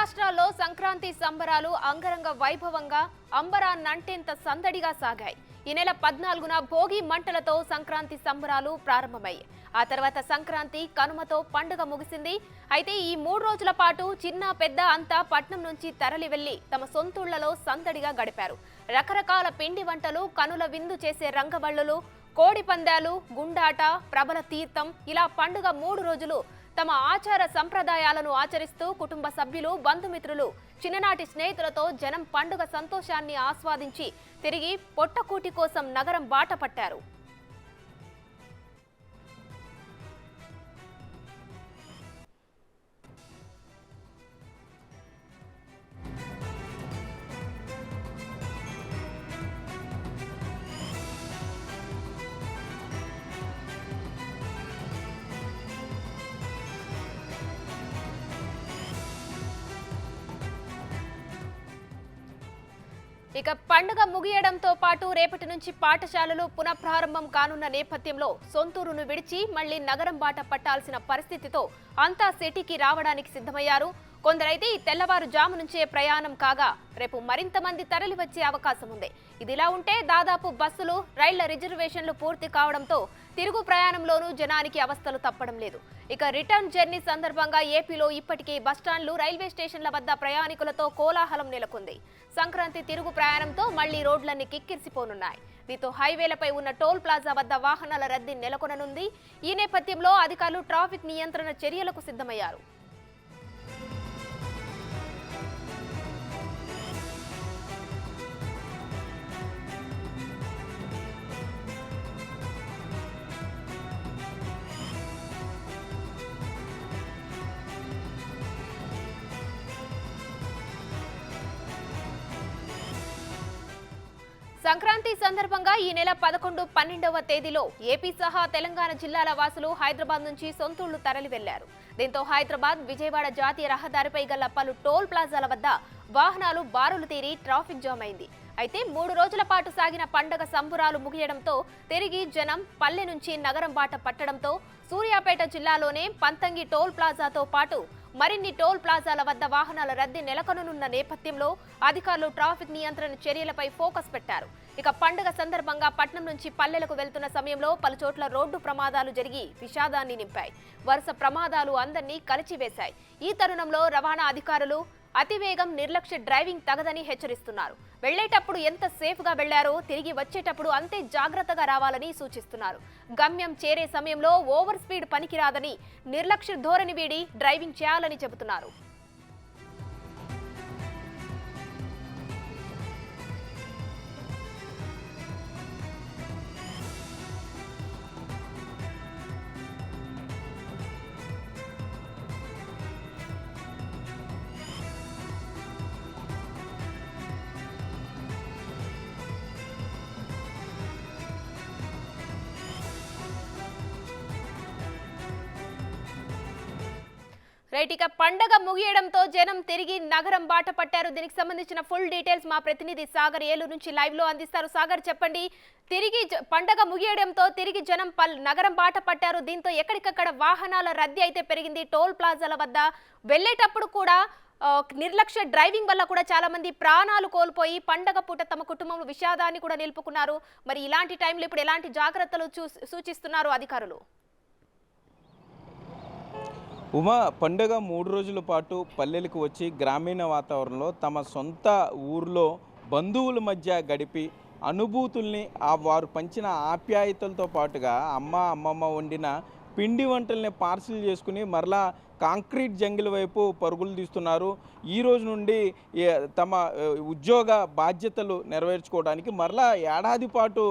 రాష్ట్రాల్లో సంక్రాంతి సంబరాలు అంగరంగ వైభవంగా అంబరాన్నంటేంత సందడిగా సాగాయి. ఈ నెల 14న భోగి మంటలతో సంక్రాంతి సంబరాలు ప్రారంభమయ్యాయి. ఆ తర్వాత సంక్రాంతి కనుమతో పండుగ ముగిసింది. అయితే ఈ 3 రోజుల పాటు చిన్న పెద్ద అంతా పట్నం నుంచి తరలి వెళ్లి తమ సొంతూళ్లలో సందడిగా గడిపారు. రకరకాల పిండి వంటలు, కనుల విందు చేసే రంగవల్లులు, కోడి పందాలు, గుండాట, ప్రబల తీర్థం ఇలా పండుగ 3 రోజులు తమ ఆచార సంప్రదాయాలను ఆచరిస్తూ కుటుంబ సభ్యులు, బంధుమిత్రులు, చిన్ననాటి స్నేహితులతో జనం పండుగ సంతోషాన్ని ఆస్వాదించి తిరిగి పొట్టకూటి కోసం నగరం బాట పట్టారు. ఇక పండుగ ముగియడంతో పాటు రేపటి నుంచి పాఠశాలలు పునఃప్రారంభం కానున్న నేపథ్యంలో సొంతూరును విడిచి మళ్లీ నగరం బాట పట్టాల్సిన పరిస్థితితో అంతా సిటీకి రావడానికి సిద్ధమయ్యారు. కొందరైతే ఈ తెల్లవారుజాము నుంచే ప్రయాణం కాగా రేపు మరింత మంది తరలి వచ్చే అవకాశం ఉంది. ఇదిలా ఉంటే దాదాపు బస్సులు, రైళ్ల రిజర్వేషన్లు పూర్తి కావడంతో తిరుగు ప్రయాణంలోనూ జనానికి అవస్థలు తప్పడం లేదు. ఇక రిటర్న్ జర్నీ సందర్భంగా ఏపీలో ఇప్పటికే బస్టాండ్లు, రైల్వే స్టేషన్ల వద్ద ప్రయాణికులతో కోలాహలం నెలకొంది. సంక్రాంతి తిరుగు ప్రయాణంతో మళ్లీ రోడ్లన్నీ కిక్కిరిసిపోనున్నాయి. దీంతో హైవేలపై ఉన్న టోల్ ప్లాజా వద్ద వాహనాల రద్దీ నెలకొననుంది. ఈ నేపథ్యంలో అధికారులు ట్రాఫిక్ నియంత్రణ చర్యలకు సిద్ధమయ్యారు. సంక్రాంతి సందర్భంగా ఈ నెల 11, 12వ తేదీలో ఏపీ సహా తెలంగాణ జిల్లాల వాసులు హైదరాబాద్ నుంచి సొంతూళ్లు తరలి వెళ్లారు. దీంతో హైదరాబాద్, విజయవాడ జాతీయ రహదారిపై గల పలు టోల్ ప్లాజాల వద్ద వాహనాలు బారులు తీరి ట్రాఫిక్ జామ్ అయింది. అయితే 3 రోజుల పాటు సాగిన పండగ సంబురాలు ముగియడంతో తిరిగి జనం పల్లె నుంచి నగరం బాట పట్టడంతో సూర్యాపేట జిల్లాలోనే పంతంగి టోల్ ప్లాజాతో పాటు మరిన్ని టోల్ ప్లాజాల వద్ద వాహనాల రద్దీ నెలకొననున్న నేపథ్యంలో అధికారులు ట్రాఫిక్ నియంత్రణ చర్యలపై ఫోకస్ పెట్టారు. ఇక పండుగ సందర్భంగా పట్నం నుంచి పల్లెలకు వెళ్తున్న సమయంలో పలుచోట్ల రోడ్డు ప్రమాదాలు జరిగి విషాదాన్ని నింపాయి. వరుస ప్రమాదాలు అందరినీ కలిచివేశాయి. ఈ తరుణంలో రవాణా అధికారులు అతివేగం, నిర్లక్ష్య డ్రైవింగ్ తగదని హెచ్చరిస్తున్నారు. వెళ్లేటప్పుడు ఎంత సేఫ్ గా వెళ్లారో తిరిగి వచ్చేటప్పుడు అంతే జాగ్రత్తగా రావాలని సూచిస్తున్నారు. గమ్యం చేరే సమయంలో ఓవర్ స్పీడ్ పనికిరాదని, నిర్లక్ష్య ధోరణి వీడి డ్రైవింగ్ చేయాలని చెబుతున్నారు. రైట్, ఇక పండగ ముగియడంతో జనం తిరిగి నగరం బాట పట్టారు. దీనికి సంబంధించిన ఫుల్ డీటెయిల్స్ మా ప్రతినిధి సాగర్ ఏలూరు నుంచి లైవ్ లో అందిస్తారు. సాగర్, చెప్పండి, తిరిగి పండగ ముగియడంతో తిరిగి జనం నగరం బాట పట్టారు. దీంతో ఎక్కడికక్కడ వాహనాల రద్దీ అయితే పెరిగింది. టోల్ ప్లాజాల వద్ద వెళ్లేటప్పుడు కూడా నిర్లక్ష్య డ్రైవింగ్ వల్ల కూడా చాలా మంది ప్రాణాలు కోల్పోయి పండగ పూట తమ కుటుంబంలో విషాదాన్ని కూడా నిలుపుకున్నారు. మరి ఇలాంటి టైంలో ఇప్పుడు ఎలాంటి జాగ్రత్తలు సూచిస్తున్నారు అధికారులు? ఉమా, పండుగ 3 రోజుల పాటు పల్లెలకు వచ్చి గ్రామీణ వాతావరణంలో తమ సొంత ఊర్లో బంధువుల మధ్య గడిపి అనుభూతుల్ని వారు పంచిన ఆప్యాయతలతో పాటుగా అమ్మమ్మ వండిన పిండి వంటల్ని పార్సిల్ చేసుకుని మరలా కాంక్రీట్ జంగిల్ వైపు పరుగులు తీస్తున్నారు. ఈ రోజు నుండి తమ ఉద్యోగ బాధ్యతలు నెరవేర్చుకోవడానికి మరలా ఏడాది పాటు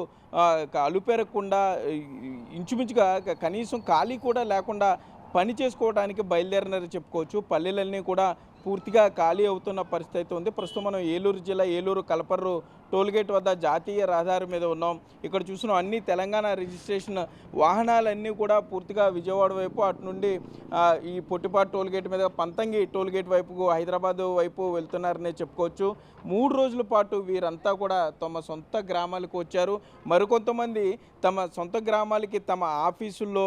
అలుపెరగకుండా ఇంచుమించుగా కనీసం ఖాళీ కూడా లేకుండా పని చేసుకోవడానికి బయలుదేరినారని చెప్పుకోవచ్చు. పల్లెలన్నీ కూడా పూర్తిగా ఖాళీ అవుతున్న పరిస్థితి ఉంది. ప్రస్తుతం మనం ఏలూరు జిల్లా ఏలూరు కలపర్రు టోల్గేట్ వద్ద జాతీయ రహదారి మీద ఉన్నాం. ఇక్కడ చూసిన అన్ని తెలంగాణ రిజిస్ట్రేషన్ వాహనాలన్నీ కూడా పూర్తిగా విజయవాడ వైపు, అటు నుండి ఈ పొట్టిపాటు టోల్గేట్ మీద పంతంగి టోల్గేట్ వైపుకు హైదరాబాద్ వైపు వెళ్తున్నారనే చెప్పుకోవచ్చు. 3 రోజుల పాటు వీరంతా కూడా తమ సొంత గ్రామాలకు వచ్చారు. మరికొంతమంది తమ సొంత గ్రామాలకి తమ ఆఫీసుల్లో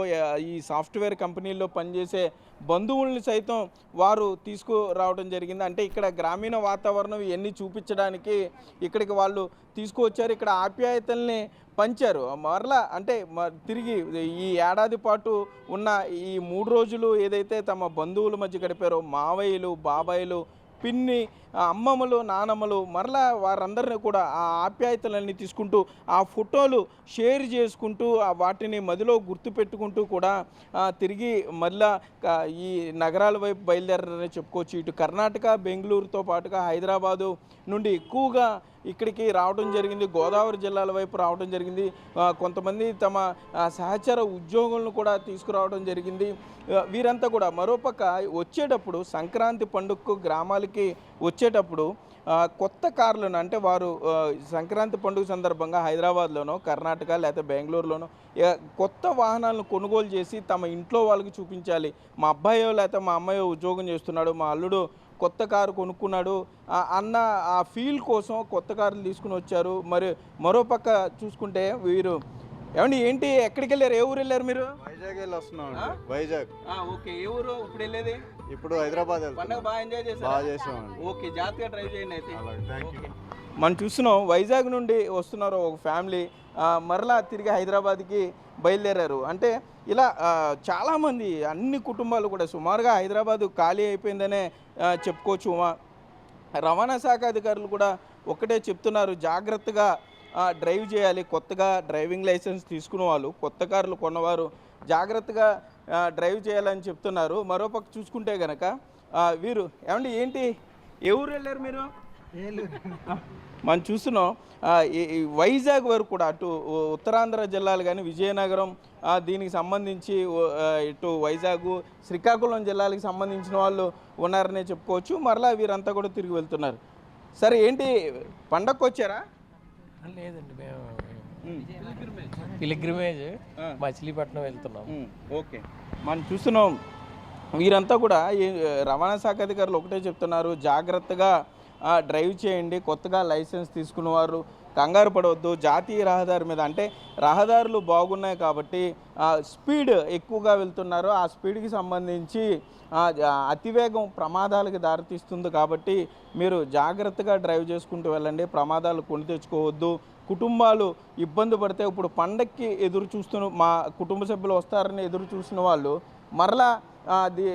ఈ సాఫ్ట్వేర్ కంపెనీల్లో పనిచేసే బంధువుల్ని సైతం వారు తీసుకురావడం జరిగింది. అంటే ఇక్కడ గ్రామీణ వాతావరణం ఇవన్నీ చూపించడానికి ఇక్కడికి వాళ్ళు తీసుకువచ్చారు. ఇక్కడ ఆప్యాయతల్ని పంచారు. మరలా అంటే తిరిగి ఈ ఏడాది పాటు ఉన్న ఈ 3 రోజులు ఏదైతే తమ బంధువుల మధ్య గడిపారో, మావయ్యలు, బాబాయిలు, పిన్ని, అమ్మమ్మలు, నానమ్మలు, మరలా వారందరినీ కూడా ఆ ఆప్యాయతలన్నీ తీసుకుంటూ, ఆ ఫోటోలు షేర్ చేసుకుంటూ, వాటిని మదిలో గుర్తుపెట్టుకుంటూ కూడా తిరిగి మళ్ళా ఈ నగరాల వైపు బయలుదేరారని చెప్పుకోవచ్చు. ఇటు కర్ణాటక, బెంగళూరుతో పాటుగా హైదరాబాదు నుండి ఎక్కువగా ఇక్కడికి రావడం జరిగింది. గోదావరి జిల్లాల వైపు రావడం జరిగింది. కొంతమంది తమ సహచర ఉద్యోగులను కూడా తీసుకురావడం జరిగింది. వీరంతా కూడా మరోపక్క వచ్చేటప్పుడు సంక్రాంతి పండుగకు గ్రామాలకి వచ్చేటప్పుడు కొత్త కార్లను, అంటే వారు సంక్రాంతి పండుగ సందర్భంగా హైదరాబాద్లోనో, కర్ణాటక లేకపోతే బెంగళూరులోనో కొత్త వాహనాలను కొనుగోలు చేసి తమ ఇంట్లో వాళ్ళకి చూపించాలి. మా అబ్బాయో లేకపోతే మా అమ్మాయో ఉద్యోగం చేస్తున్నాడు, మా అల్లుడు కొత్త కారు కొనుక్కున్నాడు అన్న ఆ ఫీల్ కోసం కొత్త కార్లు తీసుకుని వచ్చారు. మరి మరోపక్క చూసుకుంటే వీరు ఏంటి ఎక్కడికి వెళ్ళారు? ఏ ఊరు వెళ్ళారు మీరు? వైజాగ్ వెళ్ళి వస్తున్నాం. వైజాగ్. ఓకే. ఏ ఊరు ఇప్పుడు వెళ్ళేది? ఇప్పుడు హైదరాబాద్. పండుగ బాగా ఎంజాయ్ చేశారు? బాగా చేసామండి. ఓకే, జాగ్రత్తగా డ్రైవ్ చేయండి అయితే. Thank you. మనం చూస్తున్నాం వైజాగ్ నుండి వస్తున్నారు ఒక ఫ్యామిలీ, మరలా తిరిగి హైదరాబాద్కి బయలుదేరారు. అంటే ఇలా చాలామంది అన్ని కుటుంబాలు కూడా సుమారుగా హైదరాబాదు ఖాళీ అయిపోయిందనే చెప్పుకోవచ్చు. రవాణా శాఖ అధికారులు కూడా ఒకటే చెప్తున్నారు, జాగ్రత్తగా డ్రైవ్ చేయాలి. కొత్తగా డ్రైవింగ్ లైసెన్స్ తీసుకున్న వాళ్ళు, కొత్త కార్లు కొన్నవారు జాగ్రత్తగా డ్రైవ్ చేయాలని చెప్తున్నారు. మరోపక్క చూసుకుంటే కనుక వీరు ఏంటి ఏ ఊరు వెళ్ళారు మీరు? మనం చూస్తున్నాం వైజాగ్ వరకు కూడా అటు ఉత్తరాంధ్ర జిల్లాలు కానీ విజయనగరం దీనికి సంబంధించి ఇటు వైజాగ్, శ్రీకాకుళం జిల్లాలకు సంబంధించిన వాళ్ళు ఉన్నారనే చెప్పుకోవచ్చు. మరలా వీరంతా కూడా తిరిగి వెళ్తున్నారు. సరే, ఏంటి పండగకు వచ్చారా? లేదండి, మేము పిలిగ్రిమేజ్ మచిలీపట్నం వెళ్తున్నాం. ఓకే, మనం చూస్తున్నాం వీరంతా కూడా రవాణా శాఖ అధికారులు ఒకటే చెప్తున్నారు, జాగ్రత్తగా డ్రైవ్ చేయండి. కొత్తగా లైసెన్స్ తీసుకున్న వారు కంగారు పడవద్దు. జాతీయ రహదారి మీద, అంటే రహదారులు బాగున్నాయి కాబట్టి స్పీడ్ ఎక్కువగా వెళ్తున్నారు. ఆ స్పీడ్కి సంబంధించి అతివేగం ప్రమాదాలకు దారితీస్తుంది కాబట్టి మీరు జాగ్రత్తగా డ్రైవ్ చేసుకుంటూ వెళ్ళండి. ప్రమాదాలు కొని తెచ్చుకోవద్దు. కుటుంబాలు ఇబ్బంది పడితే, ఇప్పుడు పండక్కి ఎదురు చూస్తున్న మా కుటుంబ సభ్యులు వస్తారని ఎదురు చూసిన వాళ్ళు మరలా అది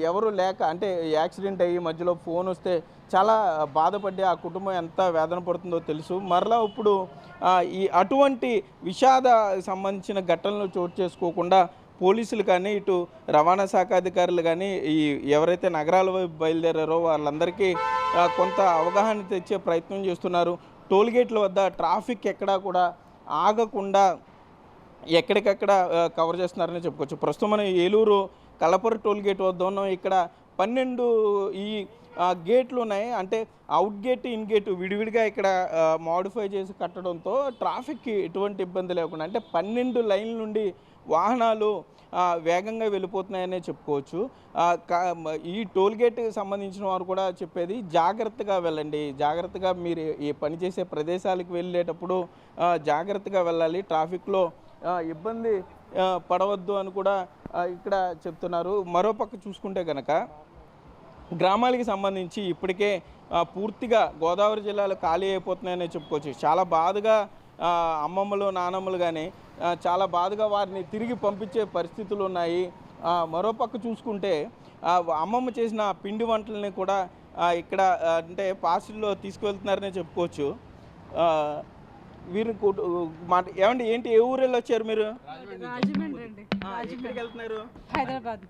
ఎవరు లేక, అంటే యాక్సిడెంట్ అయ్యి మధ్యలో ఫోన్ వస్తే చాలా బాధపడి ఆ కుటుంబం ఎంత వేదన పడుతుందో తెలుసు. మరలా ఇప్పుడు అటువంటి విషాద సంబంధించిన ఘటనలు చోటు చేసుకోకుండా పోలీసులు కానీ, ఇటు రవాణా శాఖ అధికారులు కానీ, ఈ ఎవరైతే నగరాల వైపు బయలుదేరారో వాళ్ళందరికీ కొంత అవగాహన తెచ్చే ప్రయత్నం చేస్తున్నారు. టోల్గేట్ల వద్ద ట్రాఫిక్ ఎక్కడా కూడా ఆగకుండా ఎక్కడికక్కడ కవర్ చేస్తున్నారని చెప్పుకోవచ్చు. ప్రస్తుతం మనం ఏలూరు కలపర టోల్గేట్ వద్ద ఉన్నాం. ఇక్కడ 12 ఈ గేట్లు ఉన్నాయి. అంటే అవుట్ గేట్, ఇన్ గేట్ విడివిడిగా ఇక్కడ మోడిఫై చేసి కట్టడంతో ట్రాఫిక్కి ఎటువంటి ఇబ్బంది లేకుండా, అంటే 12 లైన్ల నుండి వాహనాలు వేగంగా వెళ్ళిపోతున్నాయనే చెప్పుకోవచ్చు. ఈ టోల్గేట్కి సంబంధించిన వారు కూడా చెప్పేది, జాగ్రత్తగా వెళ్ళండి. జాగ్రత్తగా మీరు ఈ పనిచేసే ప్రదేశాలకు వెళ్ళేటప్పుడు జాగ్రత్తగా వెళ్ళాలి. ట్రాఫిక్లో ఇబ్బంది పడవద్దు అని కూడా ఇక్కడ చెప్తున్నారు. మరోపక్క చూసుకుంటే కనుక గ్రామాలకి సంబంధించి ఇప్పటికే పూర్తిగా గోదావరి జిల్లాలో ఖాళీ అయిపోతున్నాయని చెప్పుకోవచ్చు. చాలా బాధగా అమ్మమ్మలు, నానమ్మలు కానీ చాలా బాధగా వారిని తిరిగి పంపించే పరిస్థితులు ఉన్నాయి. మరోపక్క చూసుకుంటే అమ్మమ్మ చేసిన పిండి వంటలని కూడా ఇక్కడ అంటే పార్సిల్లో తీసుకువెళ్తున్నారనే చెప్పుకోవచ్చు. వీరు మాట ఏంటి ఏ ఊరు వెళ్ళి వచ్చారు మీరు? రాజమండ్రి అండి. ఎక్కడికి వెళ్తున్నారు? హైదరాబాద్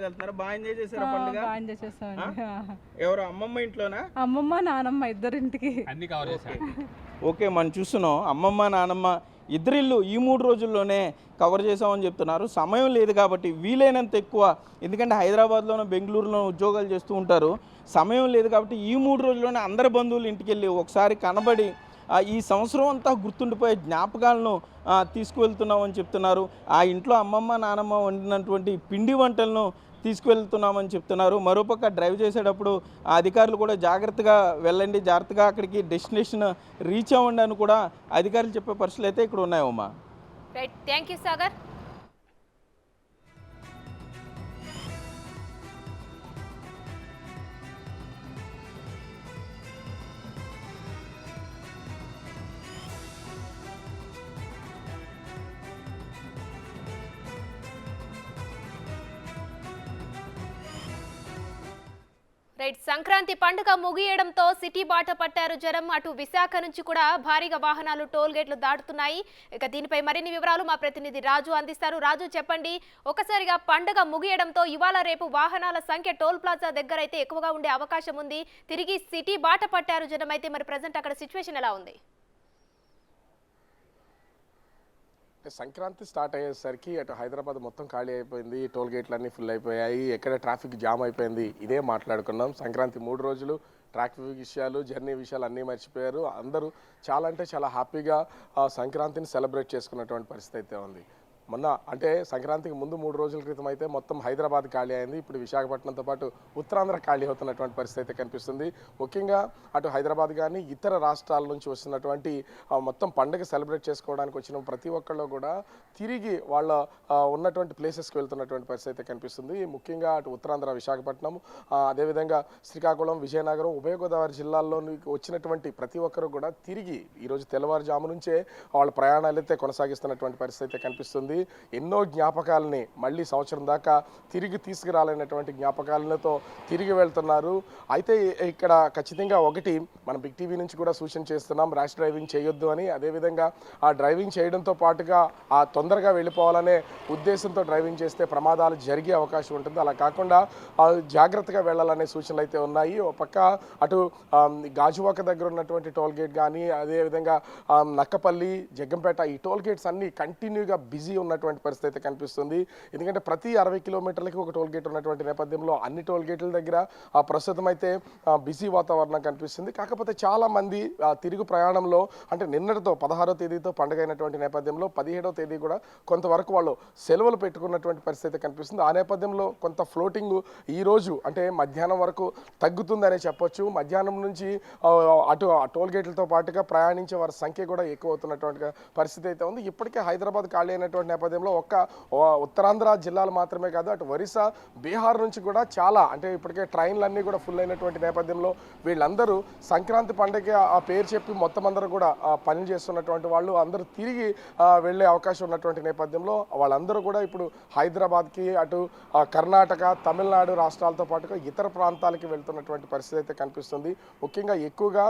వెళ్తున్నారు. బాగా ఎంజాయ్ చేశారు పండుగ? బాగా ఎంజాయ్ చేస్తామండి. ఎవరు అమ్మమ్మ ఇంట్లోనా? అమ్మమ్మ నానమ్మ ఇద్దరింటికి అన్ని కవర్ చేశారు. ఓకే, మనం చూస్తున్నాం అమ్మమ్మ నానమ్మ ఇద్దరిల్లు ఈ 3 రోజుల్లోనే కవర్ చేసామని చెప్తున్నారు. సమయం లేదు కాబట్టి వీలైనంత ఎక్కువ, ఎందుకంటే హైదరాబాద్లోనూ బెంగళూరులోనూ ఉద్యోగాలు చేస్తూ ఉంటారు. సమయం లేదు కాబట్టి ఈ 3 రోజుల్లోనే అందరి బంధువులు ఇంటికి వెళ్ళి ఒకసారి కనబడి ఈ సంవత్సరం అంతా గుర్తుండిపోయే జ్ఞాపకాలను తీసుకువెళ్తున్నామని చెప్తున్నారు. ఆ ఇంట్లో అమ్మమ్మ నానమ్మ వండినటువంటి పిండి వంటలను తీసుకువెళ్తున్నామని చెప్తున్నారు. మరోపక్క డ్రైవ్ చేసేటప్పుడు ఆ అధికారులు కూడా జాగ్రత్తగా వెళ్ళండి, జాగ్రత్తగా అక్కడికి డెస్టినేషన్ రీచ్ అవ్వండి అని కూడా అధికారులు చెప్పే పరిస్థితులు అయితే ఇక్కడ ఉన్నాయమ్మా. Right, thank you Sagar. Right, Sankranti పండుగ ముగియడంతో సిటీ బాట పట్టారు జనం. అటు విశాఖ నుంచి కూడా భారీగా వాహనాలు టోల్ గేట్లు దాటుతున్నాయి. ఇక దీనిపై మరిన్ని వివరాలు మా ప్రతినిధి రాజు అందిస్తారు. రాజు, చెప్పండి, ఒకసారిగా పండుగ ముగియడంతో ఇవాళ రేపు వాహనాల సంఖ్య టోల్ ప్లాజా దగ్గర అయితే ఎక్కువగా ఉండే అవకాశం ఉంది. తిరిగి సిటీ బాట పట్టారు జనం. అయితే మరి ప్రజెంట్ అక్కడ సిచ్యువేషన్ ఎలా ఉంది? సంక్రాంతి స్టార్ట్ అయ్యేసరికి అటు హైదరాబాద్ మొత్తం ఖాళీ అయిపోయింది, టోల్ గేట్లన్నీ ఫుల్ అయిపోయాయి, ఎక్కడ ట్రాఫిక్ జామ్ అయిపోయింది. ఇదే మాట్లాడుకున్నాం. సంక్రాంతి 3 రోజులు ట్రాఫిక్ విషయాలు, జర్నీ విషయాలు అన్నీ మర్చిపోయారు. అందరూ చాలా అంటే చాలా హ్యాపీగా సంక్రాంతిని సెలబ్రేట్ చేసుకున్నటువంటి పరిస్థితి అయితే ఉంది. మొన్న అంటే సంక్రాంతికి ముందు 3 రోజుల క్రితం అయితే మొత్తం హైదరాబాద్ ఖాళీ అయింది. ఇప్పుడు విశాఖపట్నంతో పాటు ఉత్తరాంధ్ర ఖాళీ అవుతున్నటువంటి పరిస్థితి అయితే కనిపిస్తుంది. ముఖ్యంగా అటు హైదరాబాద్ కానీ ఇతర రాష్ట్రాల నుంచి వస్తున్నటువంటి మొత్తం పండుగ సెలబ్రేట్ చేసుకోవడానికి వచ్చిన ప్రతి ఒక్కళ్ళు కూడా తిరిగి వాళ్ళ ఉన్నటువంటి ప్లేసెస్కి వెళ్తున్నటువంటి పరిస్థితి అయితే కనిపిస్తుంది. ముఖ్యంగా అటు ఉత్తరాంధ్ర విశాఖపట్నం, అదేవిధంగా శ్రీకాకుళం, విజయనగరం, ఉభయ గోదావరి జిల్లాల్లో వచ్చినటువంటి ప్రతి ఒక్కరు కూడా తిరిగి ఈరోజు తెల్లవారుజాము నుంచే వాళ్ళ ప్రయాణాలు అయితే కొనసాగిస్తున్నటువంటి పరిస్థితి అయితే కనిపిస్తుంది. ఎన్నో జ్ఞాపకాలని మళ్ళీ సంవత్సరం దాకా తిరిగి తీసుకురాలైనటువంటి జ్ఞాపకాలతో తిరిగి వెళ్తున్నారు. అయితే ఇక్కడ ఖచ్చితంగా ఒకటి మనం బిగ్ టీవీ నుంచి కూడా సూచన చేస్తున్నాం, ర్యాష్ డ్రైవింగ్ చేయొద్దు అని. అదేవిధంగా ఆ డ్రైవింగ్ చేయడంతో పాటుగా ఆ తొందరగా వెళ్ళిపోవాలనే ఉద్దేశంతో డ్రైవింగ్ చేస్తే ప్రమాదాలు జరిగే అవకాశం ఉంటుంది. అలా కాకుండా జాగ్రత్తగా వెళ్ళాలనే సూచనలు అయితే ఉన్నాయి. ఒక పక్క అటు గాజువాక దగ్గర ఉన్నటువంటి టోల్ గేట్ కానీ, అదేవిధంగా నక్కపల్లి, జగ్గంపేట, ఈ టోల్ గేట్స్ అన్నీ కంటిన్యూగా బిజీ ఉన్నటువంటి పరిస్థితి అయితే కనిపిస్తుంది. ఎందుకంటే ప్రతి 60 కిలోమీటర్లకి ఒక టోల్ గేట్ ఉన్నటువంటి నేపథ్యంలో అన్ని టోల్ గేట్ల దగ్గర ప్రస్తుతం అయితే బిజీ వాతావరణం కనిపిస్తుంది. కాకపోతే చాలా మంది తిరుగు ప్రయాణంలో అంటే నిన్నటితో 16వ తేదీతో పండుగ అయినటువంటి నేపథ్యంలో 17వ తేదీ కూడా కొంతవరకు వాళ్ళు సెలవులు పెట్టుకున్నటువంటి పరిస్థితి కనిపిస్తుంది. ఆ నేపథ్యంలో కొంత ఫ్లోటింగ్ ఈ రోజు అంటే మధ్యాహ్నం వరకు తగ్గుతుందనే చెప్పొచ్చు. మధ్యాహ్నం నుంచి అటు టోల్ గేట్లతో పాటుగా ప్రయాణించే వారి సంఖ్య కూడా ఎక్కువ అవుతున్నటువంటి పరిస్థితి అయితే ఉంది. ఇప్పటికే హైదరాబాద్ ఖాళీ అయినటువంటి నేపథ్యంలో ఒక్క ఉత్తరాంధ్ర జిల్లాలు మాత్రమే కాదు, అటు ఒరిస్సా, బీహార్ నుంచి కూడా చాలా అంటే ఇప్పటికే ట్రైన్లన్నీ కూడా ఫుల్ అయినటువంటి నేపథ్యంలో వీళ్ళందరూ సంక్రాంతి పండుగ ఆ పేరు చెప్పి మొత్తం అందరూ కూడా పనులు చేస్తున్నటువంటి వాళ్ళు అందరూ తిరిగి వెళ్ళే అవకాశం ఉన్నటువంటి నేపథ్యంలో వాళ్ళందరూ కూడా ఇప్పుడు హైదరాబాద్కి, అటు కర్ణాటక, తమిళనాడు రాష్ట్రాలతో పాటుగా ఇతర ప్రాంతాలకి వెళ్తున్నటువంటి పరిస్థితి అయితే కనిపిస్తుంది. ముఖ్యంగా ఎక్కువగా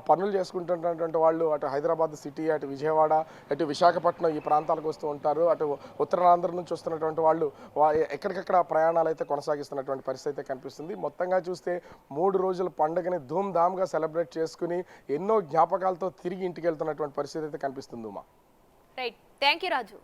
పనులు చేసుకుంటున్నటువంటి వాళ్ళు అటు హైదరాబాద్ సిటీ, అటు విజయవాడ, అటు విశాఖపట్నం ఈ ప్రాంతాలకు వస్తూ ఉంటారు. అటు ఉత్తరాంధ్ర నుంచి వస్తున్నటువంటి వాళ్ళు ఎక్కడికక్కడ ప్రయాణాలు అయితే కొనసాగిస్తున్నటువంటి పరిస్థితి అయితే కనిపిస్తుంది. మొత్తంగా చూస్తే 3 రోజుల పండుగని ధూమ్ధామ్గా సెలబ్రేట్ చేసుకుని ఎన్నో జ్ఞాపకాలతో తిరిగి ఇంటికి వెళ్తున్నటువంటి పరిస్థితి అయితే కనిపిస్తుంది. Right, thank you Raju.